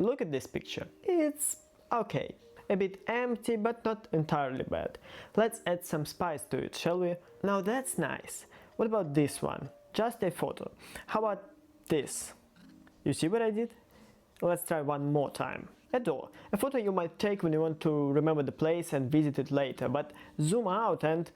Look at this picture. It's okay. A bit empty, but not entirely bad. Let's add some spice to it, shall we? Now that's nice. What about this one? Just a photo. How about this? You see what I did? Let's try one more time. A door. A photo you might take when you want to remember the place and visit it later, but zoom out and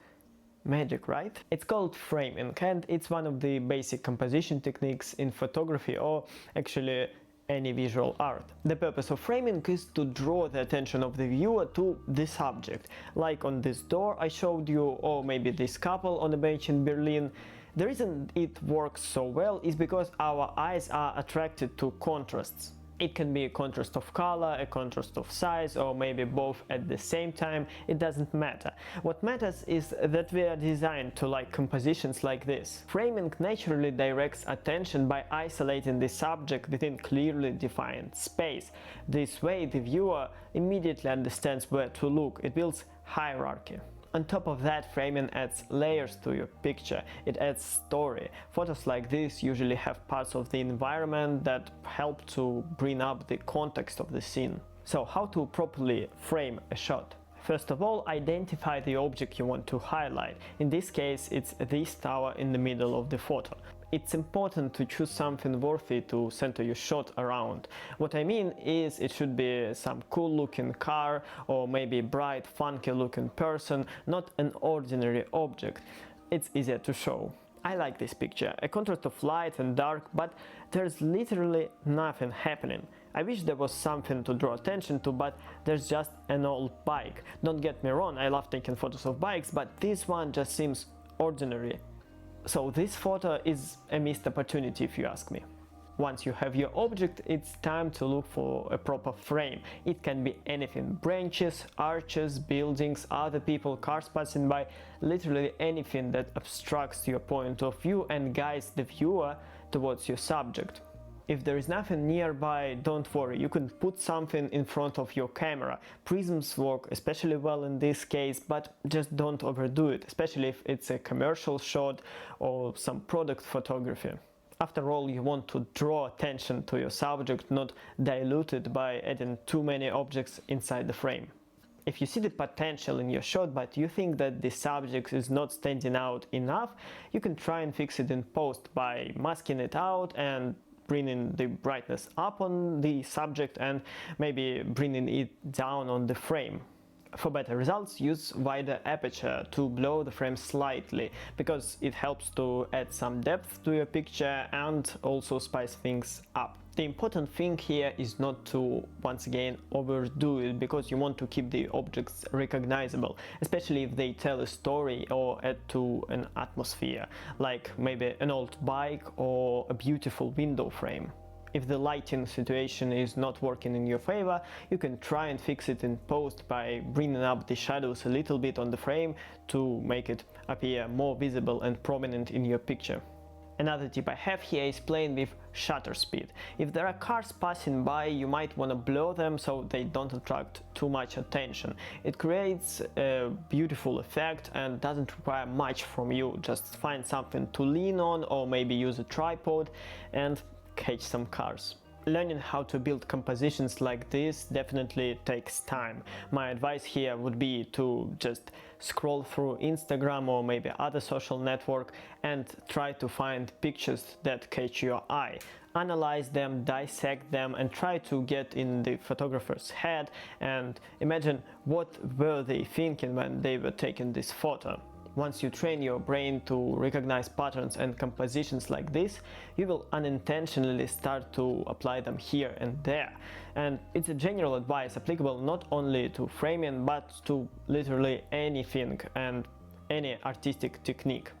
magic, right? It's called framing, and it's one of the basic composition techniques in photography, or actually any visual art. The purpose of framing is to draw the attention of the viewer to the subject, like on this door I showed you, or maybe this couple on a bench in Berlin. The reason it works so well is because our eyes are attracted to contrasts. It can be a contrast of color, a contrast of size, or maybe both at the same time. It doesn't matter. What matters is that we are designed to like compositions like this. Framing naturally directs attention by isolating the subject within clearly defined space. This way the viewer immediately understands where to look. It builds hierarchy. On top of that, framing adds layers to your picture, it adds story. Photos like this usually have parts of the environment that help to bring up the context of the scene. So how to properly frame a shot? First of all, identify the object you want to highlight. In this case, it's this tower in the middle of the photo. It's important to choose something worthy to center your shot around. What I mean is it should be some cool looking car, or maybe a bright, funky looking person, not an ordinary object. It's easier to show. I like this picture, a contrast of light and dark, but there's literally nothing happening. I wish there was something to draw attention to, but there's just an old bike. Don't get me wrong, I love taking photos of bikes, but this one just seems ordinary. So this photo is a missed opportunity, if you ask me. Once you have your object, it's time to look for a proper frame. It can be anything: branches, arches, buildings, other people, cars passing by, literally anything that obstructs your point of view and guides the viewer towards your subject. If there is nothing nearby, don't worry, you can put something in front of your camera. Prisms work especially well in this case, but just don't overdo it, especially if it's a commercial shot or some product photography. After all, you want to draw attention to your subject, not dilute it by adding too many objects inside the frame. If you see the potential in your shot, but you think that the subject is not standing out enough, you can try and fix it in post by masking it out and bringing the brightness up on the subject and maybe bringing it down on the frame. For better results, use wider aperture to blow the frame slightly, because it helps to add some depth to your picture and also spice things up. The important thing here is not to, once again, overdo it, because you want to keep the objects recognizable, especially if they tell a story or add to an atmosphere, like maybe an old bike or a beautiful window frame. If the lighting situation is not working in your favor, you can try and fix it in post by bringing up the shadows a little bit on the frame to make it appear more visible and prominent in your picture. Another tip I have here is playing with shutter speed. If there are cars passing by, you might want to blow them so they don't attract too much attention. It creates a beautiful effect and doesn't require much from you. Just find something to lean on, or maybe use a tripod and catch some cars. Learning how to build compositions like this definitely takes time. My advice here would be to just scroll through Instagram or maybe other social network and try to find pictures that catch your eye. Analyze them, dissect them, and try to get in the photographer's head and imagine what were they thinking when they were taking this photo. Once you train your brain to recognize patterns and compositions like this, you will unintentionally start to apply them here and there. And it's a general advice applicable not only to framing, but to literally anything and any artistic technique.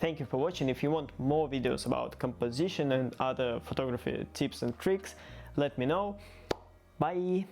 Thank you for watching. If you want more videos about composition and other photography tips and tricks, let me know. Bye!